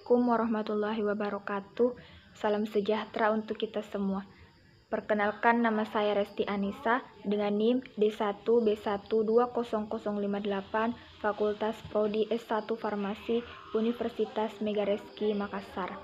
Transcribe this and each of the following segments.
Assalamualaikum warahmatullahi wabarakatuh. Salam sejahtera untuk kita semua. Perkenalkan, nama saya Resti Anissa dengan NIM D1B1200058 Fakultas Prodi S1 Farmasi Universitas Megareski Makassar.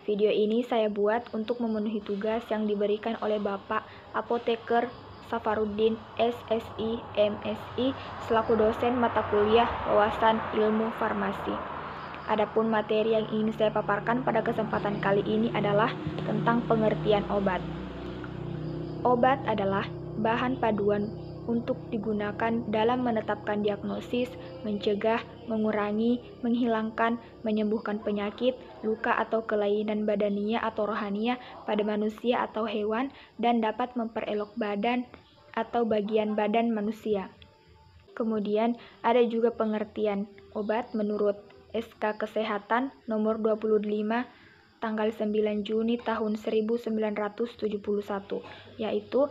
Video ini saya buat untuk memenuhi tugas yang diberikan oleh Bapak Apoteker Safarudin SSI MSI selaku dosen mata kuliah wawasan ilmu farmasi. Adapun materi yang ingin saya paparkan pada kesempatan kali ini adalah tentang pengertian obat. Obat adalah bahan paduan untuk digunakan dalam menetapkan diagnosis, mencegah, mengurangi, menghilangkan, menyembuhkan penyakit, luka atau kelainan badania atau rohania pada manusia atau hewan, dan dapat memperelok badan atau bagian badan manusia. Kemudian ada juga pengertian obat menurut SK Kesehatan nomor 25 tanggal 9 Juni tahun 1971, yaitu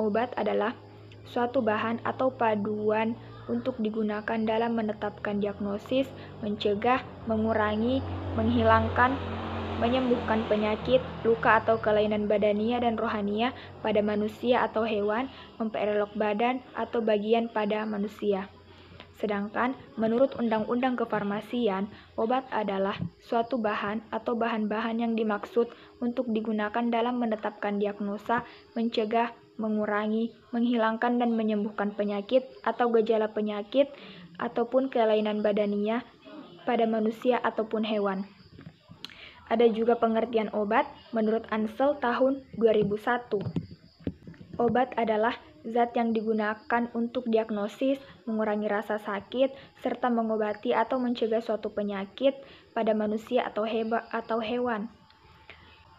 obat adalah suatu bahan atau paduan untuk digunakan dalam menetapkan diagnosis, mencegah, mengurangi, menghilangkan, menyembuhkan penyakit, luka atau kelainan badania dan rohania pada manusia atau hewan, memperelok badan atau bagian pada manusia. Sedangkan menurut Undang-Undang Kefarmasian, obat adalah suatu bahan atau bahan-bahan yang dimaksud untuk digunakan dalam menetapkan diagnosa, mencegah, mengurangi, menghilangkan dan menyembuhkan penyakit atau gejala penyakit ataupun kelainan badania pada manusia ataupun hewan. Ada juga pengertian obat menurut Ansel tahun 2001. Obat adalah zat yang digunakan untuk diagnosis, mengurangi rasa sakit, serta mengobati atau mencegah suatu penyakit pada manusia atau hewan.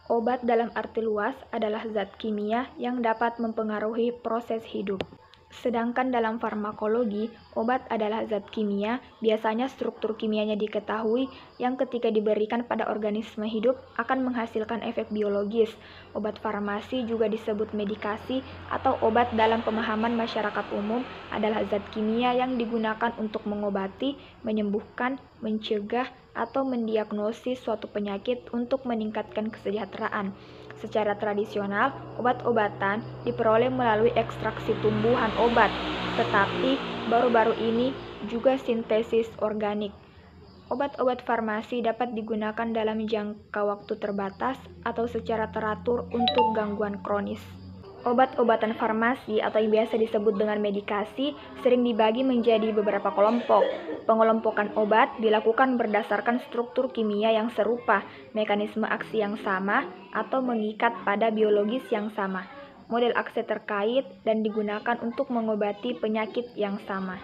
Obat dalam arti luas adalah zat kimia yang dapat mempengaruhi proses hidup. Sedangkan dalam farmakologi, obat adalah zat kimia, biasanya struktur kimianya diketahui yang ketika diberikan pada organisme hidup akan menghasilkan efek biologis. Obat farmasi juga disebut medikasi atau obat dalam pemahaman masyarakat umum adalah zat kimia yang digunakan untuk mengobati, menyembuhkan, mencegah, atau mendiagnosis suatu penyakit untuk meningkatkan kesejahteraan. Secara tradisional, obat-obatan diperoleh melalui ekstraksi tumbuhan obat, tetapi baru-baru ini juga sintesis organik. Obat-obat farmasi dapat digunakan dalam jangka waktu terbatas atau secara teratur untuk gangguan kronis. Obat-obatan farmasi atau yang biasa disebut dengan medikasi sering dibagi menjadi beberapa kelompok. Pengelompokan obat dilakukan berdasarkan struktur kimia yang serupa, mekanisme aksi yang sama, atau mengikat pada biologis yang sama, model aksi terkait, dan digunakan untuk mengobati penyakit yang sama.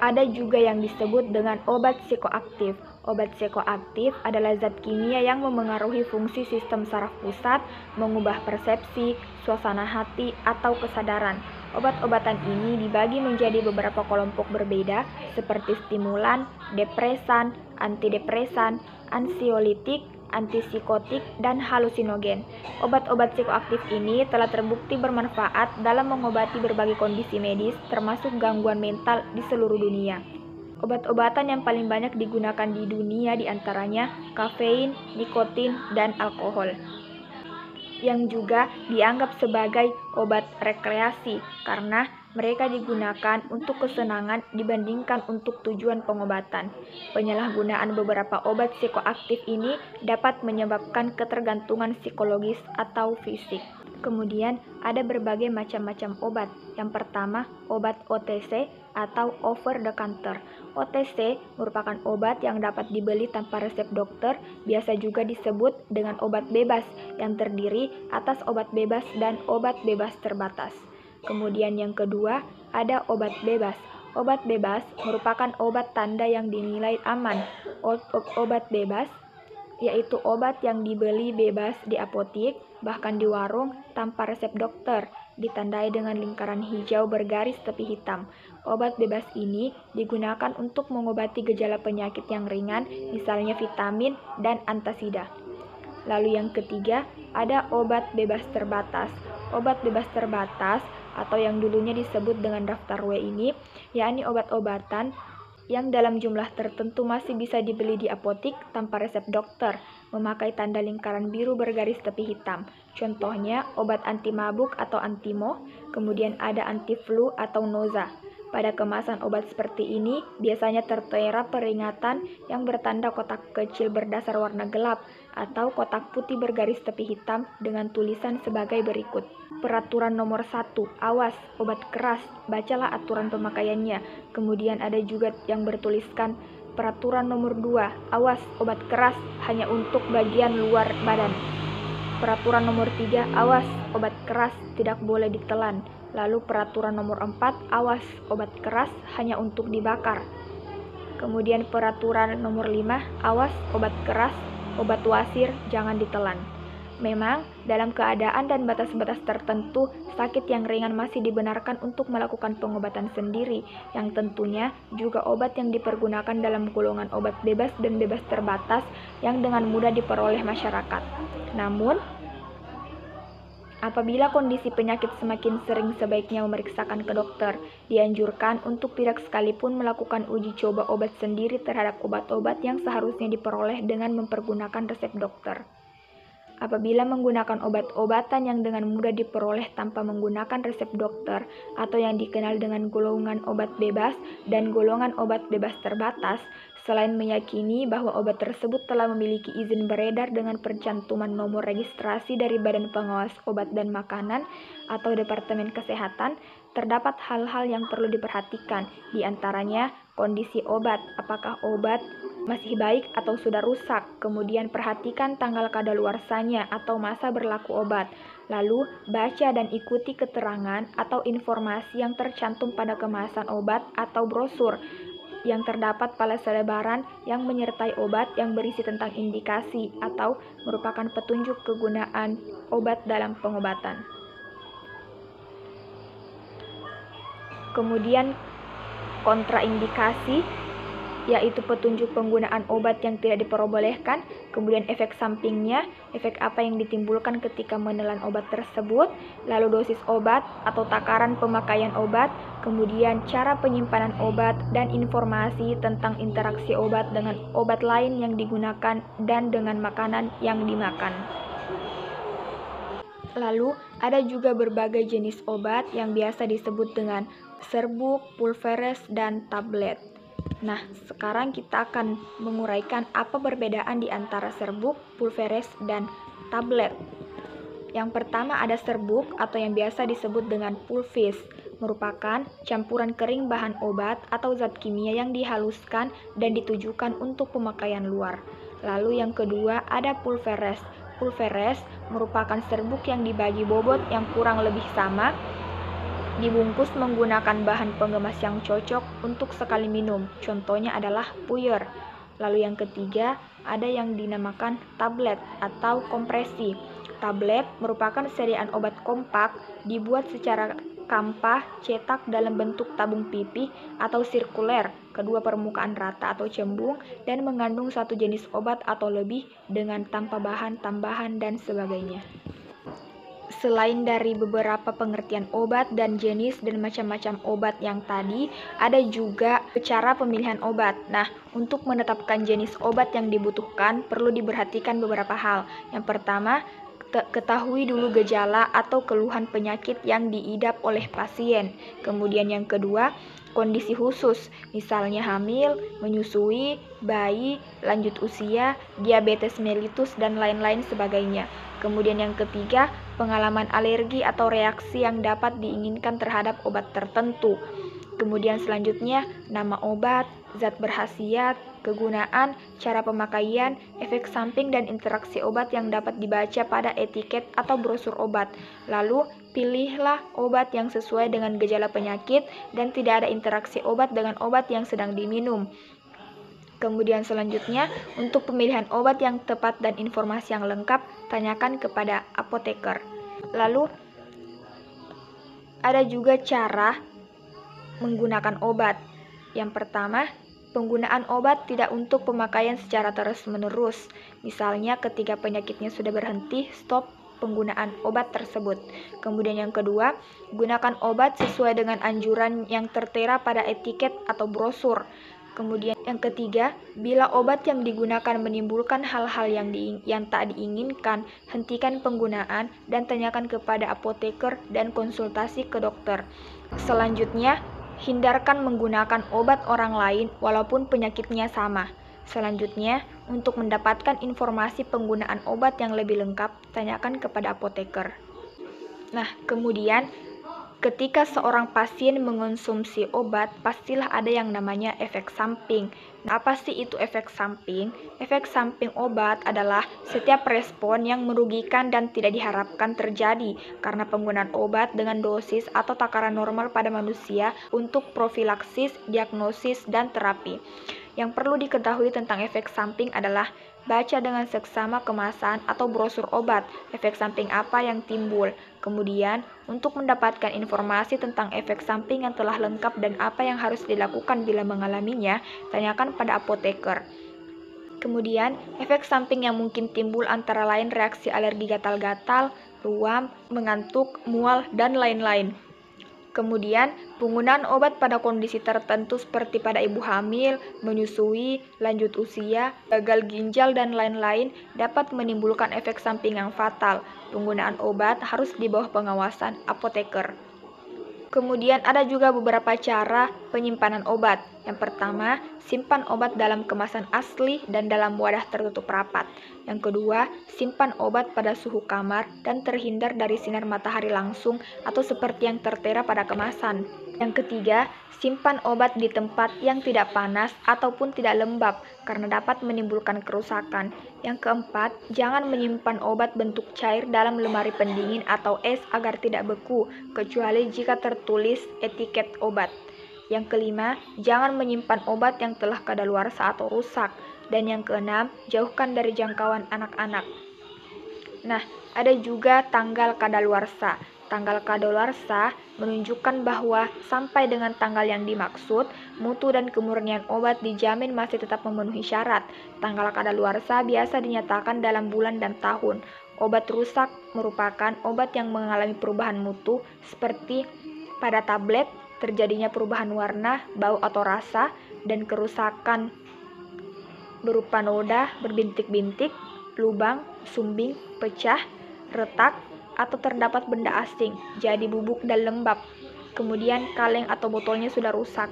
Ada juga yang disebut dengan obat psikoaktif. Obat psikoaktif adalah zat kimia yang memengaruhi fungsi sistem saraf pusat, mengubah persepsi, suasana hati, atau kesadaran. Obat-obatan ini dibagi menjadi beberapa kelompok berbeda seperti stimulan, depresan, antidepresan, ansiolitik, antipsikotik, dan halusinogen. Obat-obat psikoaktif ini telah terbukti bermanfaat dalam mengobati berbagai kondisi medis termasuk gangguan mental di seluruh dunia. Obat-obatan yang paling banyak digunakan di dunia diantaranya kafein, nikotin, dan alkohol, yang juga dianggap sebagai obat rekreasi karena mereka digunakan untuk kesenangan dibandingkan untuk tujuan pengobatan. Penyalahgunaan beberapa obat psikoaktif ini dapat menyebabkan ketergantungan psikologis atau fisik. Kemudian ada berbagai macam-macam obat. Yang pertama, obat OTC atau over the counter. OTC merupakan obat yang dapat dibeli tanpa resep dokter, biasa juga disebut dengan obat bebas yang terdiri atas obat bebas dan obat bebas terbatas. Kemudian yang kedua, ada obat bebas. Obat bebas merupakan obat tanda yang dinilai aman. Obat bebas yaitu obat yang dibeli bebas di apotik, bahkan di warung tanpa resep dokter, ditandai dengan lingkaran hijau bergaris tepi hitam. Obat bebas ini digunakan untuk mengobati gejala penyakit yang ringan, misalnya vitamin dan antasida. Lalu yang ketiga, ada obat bebas terbatas. Obat bebas terbatas atau yang dulunya disebut dengan daftar W ini, yakni obat-obatan yang dalam jumlah tertentu masih bisa dibeli di apotik tanpa resep dokter, memakai tanda lingkaran biru bergaris tepi hitam. Contohnya obat anti mabuk atau antimo, kemudian ada anti flu atau noza. Pada kemasan obat seperti ini biasanya tertera peringatan yang bertanda kotak kecil berdasar warna gelap atau kotak putih bergaris tepi hitam dengan tulisan sebagai berikut. Peraturan nomor 1, awas, obat keras, bacalah aturan pemakaiannya. Kemudian ada juga yang bertuliskan peraturan nomor 2, awas, obat keras hanya untuk bagian luar badan. Peraturan nomor 3, awas, obat keras tidak boleh ditelan. Lalu peraturan nomor 4, awas, obat keras hanya untuk dibakar. Kemudian peraturan nomor 5, awas, obat keras, obat wasir jangan ditelan. Memang, dalam keadaan dan batas-batas tertentu, sakit yang ringan masih dibenarkan untuk melakukan pengobatan sendiri, yang tentunya juga obat yang dipergunakan dalam golongan obat bebas dan bebas terbatas yang dengan mudah diperoleh masyarakat. Namun, apabila kondisi penyakit semakin sering, sebaiknya memeriksakan ke dokter. Dianjurkan untuk tidak sekalipun melakukan uji coba obat sendiri terhadap obat-obat yang seharusnya diperoleh dengan mempergunakan resep dokter. Apabila menggunakan obat-obatan yang dengan mudah diperoleh tanpa menggunakan resep dokter atau yang dikenal dengan golongan obat bebas dan golongan obat bebas terbatas, selain meyakini bahwa obat tersebut telah memiliki izin beredar dengan pencantuman nomor registrasi dari Badan Pengawas Obat dan Makanan atau Departemen Kesehatan, terdapat hal-hal yang perlu diperhatikan, di antaranya kondisi obat, apakah obat masih baik atau sudah rusak, kemudian perhatikan tanggal kadaluarsanya atau masa berlaku obat, lalu baca dan ikuti keterangan atau informasi yang tercantum pada kemasan obat atau brosur yang terdapat pada selebaran yang menyertai obat yang berisi tentang indikasi atau merupakan petunjuk kegunaan obat dalam pengobatan. Kemudian kontraindikasi, yaitu petunjuk penggunaan obat yang tidak diperbolehkan, kemudian efek sampingnya, efek apa yang ditimbulkan ketika menelan obat tersebut, lalu dosis obat atau takaran pemakaian obat, kemudian cara penyimpanan obat, dan informasi tentang interaksi obat dengan obat lain yang digunakan dan dengan makanan yang dimakan. Lalu, ada juga berbagai jenis obat yang biasa disebut dengan serbuk, pulveres, dan tablet. Nah, sekarang kita akan menguraikan apa perbedaan di antara serbuk, pulveres, dan tablet. Yang pertama ada serbuk atau yang biasa disebut dengan pulvis, merupakan campuran kering bahan obat atau zat kimia yang dihaluskan dan ditujukan untuk pemakaian luar. Lalu yang kedua ada pulveres. Pulveres merupakan serbuk yang dibagi bobot yang kurang lebih sama, dibungkus menggunakan bahan pengemas yang cocok untuk sekali minum, contohnya adalah puyer. Lalu yang ketiga, ada yang dinamakan tablet atau kompresi. Tablet merupakan serian obat kompak, dibuat secara kampah, cetak dalam bentuk tabung pipih atau sirkuler, kedua permukaan rata atau cembung, dan mengandung satu jenis obat atau lebih dengan tanpa bahan tambahan dan sebagainya. Selain dari beberapa pengertian obat dan jenis dan macam-macam obat yang tadi, ada juga cara pemilihan obat. Nah, untuk menetapkan jenis obat yang dibutuhkan, perlu diperhatikan beberapa hal. Yang pertama, ketahui dulu gejala atau keluhan penyakit yang diidap oleh pasien. Kemudian yang kedua, kondisi khusus, misalnya hamil, menyusui, bayi, lanjut usia, diabetes mellitus, dan lain-lain sebagainya. Kemudian yang ketiga, pengalaman alergi atau reaksi yang dapat diinginkan terhadap obat tertentu. Kemudian selanjutnya, nama obat, zat berkhasiat, kegunaan, cara pemakaian, efek samping, dan interaksi obat yang dapat dibaca pada etiket atau brosur obat. Lalu, pilihlah obat yang sesuai dengan gejala penyakit dan tidak ada interaksi obat dengan obat yang sedang diminum. Kemudian selanjutnya, untuk pemilihan obat yang tepat dan informasi yang lengkap, tanyakan kepada apoteker. Lalu, ada juga cara menggunakan obat. Yang pertama, penggunaan obat tidak untuk pemakaian secara terus-menerus. Misalnya ketika penyakitnya sudah berhenti, stop penggunaan obat tersebut. Kemudian yang kedua, gunakan obat sesuai dengan anjuran yang tertera pada etiket atau brosur. Kemudian yang ketiga, bila obat yang digunakan menimbulkan hal-hal yang tak diinginkan, hentikan penggunaan dan tanyakan kepada apoteker dan konsultasi ke dokter. Selanjutnya, hindarkan menggunakan obat orang lain walaupun penyakitnya sama. Selanjutnya, untuk mendapatkan informasi penggunaan obat yang lebih lengkap, tanyakan kepada apoteker. Nah, kemudian ketika seorang pasien mengonsumsi obat, pastilah ada yang namanya efek samping. Nah, apa sih itu efek samping? Efek samping obat adalah setiap respon yang merugikan dan tidak diharapkan terjadi karena penggunaan obat dengan dosis atau takaran normal pada manusia untuk profilaksis, diagnosis, dan terapi. Yang perlu diketahui tentang efek samping adalah baca dengan seksama kemasan atau brosur obat, efek samping apa yang timbul. Kemudian, untuk mendapatkan informasi tentang efek samping yang telah lengkap dan apa yang harus dilakukan bila mengalaminya, tanyakan pada apoteker. Kemudian, efek samping yang mungkin timbul antara lain reaksi alergi gatal-gatal, ruam, mengantuk, mual, dan lain-lain. Kemudian, penggunaan obat pada kondisi tertentu seperti pada ibu hamil, menyusui, lanjut usia, gagal ginjal, dan lain-lain dapat menimbulkan efek samping yang fatal. Penggunaan obat harus di bawah pengawasan apoteker. Kemudian ada juga beberapa cara penyimpanan obat. Yang pertama, simpan obat dalam kemasan asli dan dalam wadah tertutup rapat. Yang kedua, simpan obat pada suhu kamar dan terhindar dari sinar matahari langsung atau seperti yang tertera pada kemasan. Yang ketiga, simpan obat di tempat yang tidak panas ataupun tidak lembab karena dapat menimbulkan kerusakan. Yang keempat, jangan menyimpan obat bentuk cair dalam lemari pendingin atau es agar tidak beku, kecuali jika tertulis etiket obat. Yang kelima, jangan menyimpan obat yang telah kadaluarsa atau rusak. Dan yang keenam, jauhkan dari jangkauan anak-anak. Nah, ada juga tanggal kadaluarsa. Tanggal kadaluarsa menunjukkan bahwa sampai dengan tanggal yang dimaksud, mutu dan kemurnian obat dijamin masih tetap memenuhi syarat. Tanggal kadaluarsa biasa dinyatakan dalam bulan dan tahun. Obat rusak merupakan obat yang mengalami perubahan mutu seperti pada tablet, terjadinya perubahan warna, bau atau rasa, dan kerusakan berupa noda berbintik-bintik, lubang, sumbing, pecah, retak, atau terdapat benda asing, jadi bubuk dan lembab. Kemudian kaleng atau botolnya sudah rusak.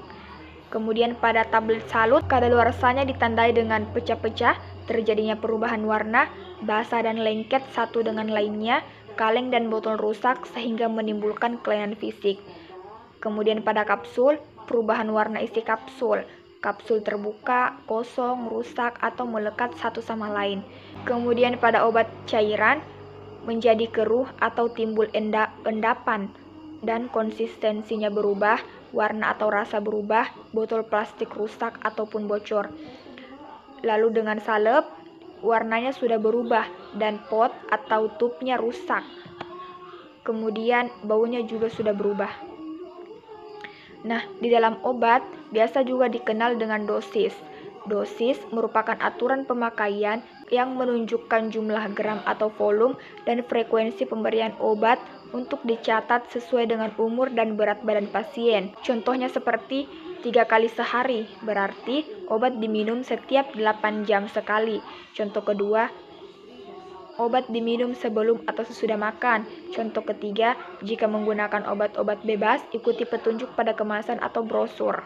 Kemudian pada tablet salut, kadaluarsanya ditandai dengan pecah-pecah, terjadinya perubahan warna, basah dan lengket satu dengan lainnya, kaleng dan botol rusak sehingga menimbulkan kelainan fisik. Kemudian pada kapsul, perubahan warna isi kapsul. Kapsul terbuka, kosong, rusak, atau melekat satu sama lain. Kemudian pada obat cairan, menjadi keruh atau timbul endapan dan konsistensinya berubah, warna atau rasa berubah, botol plastik rusak ataupun bocor. Lalu dengan salep, warnanya sudah berubah dan pot atau tubnya rusak. Kemudian baunya juga sudah berubah. Nah, di dalam obat biasa juga dikenal dengan dosis. Dosis merupakan aturan pemakaian yang menunjukkan jumlah gram atau volume dan frekuensi pemberian obat untuk dicatat sesuai dengan umur dan berat badan pasien. Contohnya seperti 3 kali sehari, berarti obat diminum setiap 8 jam sekali. Contoh kedua, obat diminum sebelum atau sesudah makan. Contoh ketiga, jika menggunakan obat-obat bebas, ikuti petunjuk pada kemasan atau brosur.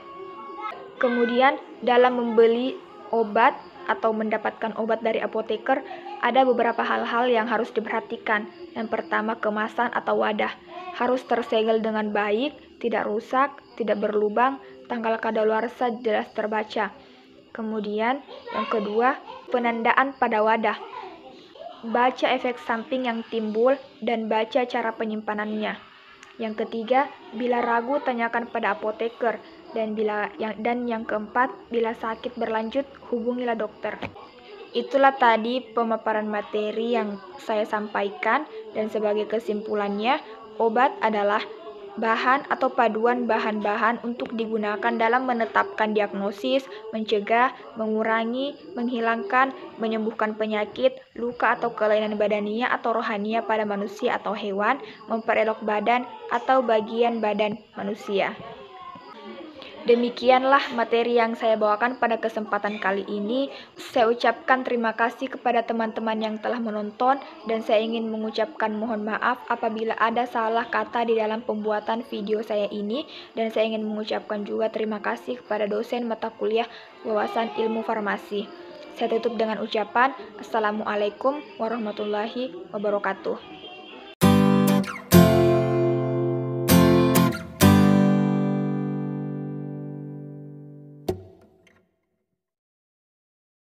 Kemudian, dalam membeli obat atau mendapatkan obat dari apoteker, ada beberapa hal-hal yang harus diperhatikan. Yang pertama, kemasan atau wadah harus tersegel dengan baik, tidak rusak, tidak berlubang, tanggal kadaluarsa jelas terbaca. Kemudian, yang kedua, penandaan pada wadah. Baca efek samping yang timbul dan baca cara penyimpanannya. Yang ketiga, bila ragu tanyakan pada apoteker. Dan yang keempat, bila sakit berlanjut, hubungilah dokter. Itulah tadi pemaparan materi yang saya sampaikan, dan sebagai kesimpulannya, obat adalah bahan atau paduan bahan-bahan untuk digunakan dalam menetapkan diagnosis, mencegah, mengurangi, menghilangkan, menyembuhkan penyakit, luka atau kelainan badania atau rohania pada manusia atau hewan, memperelok badan atau bagian badan manusia. Demikianlah materi yang saya bawakan pada kesempatan kali ini. Saya ucapkan terima kasih kepada teman-teman yang telah menonton, dan saya ingin mengucapkan mohon maaf apabila ada salah kata di dalam pembuatan video saya ini, dan saya ingin mengucapkan juga terima kasih kepada dosen mata kuliah Wawasan Ilmu Farmasi. Saya tutup dengan ucapan Assalamualaikum warahmatullahi wabarakatuh.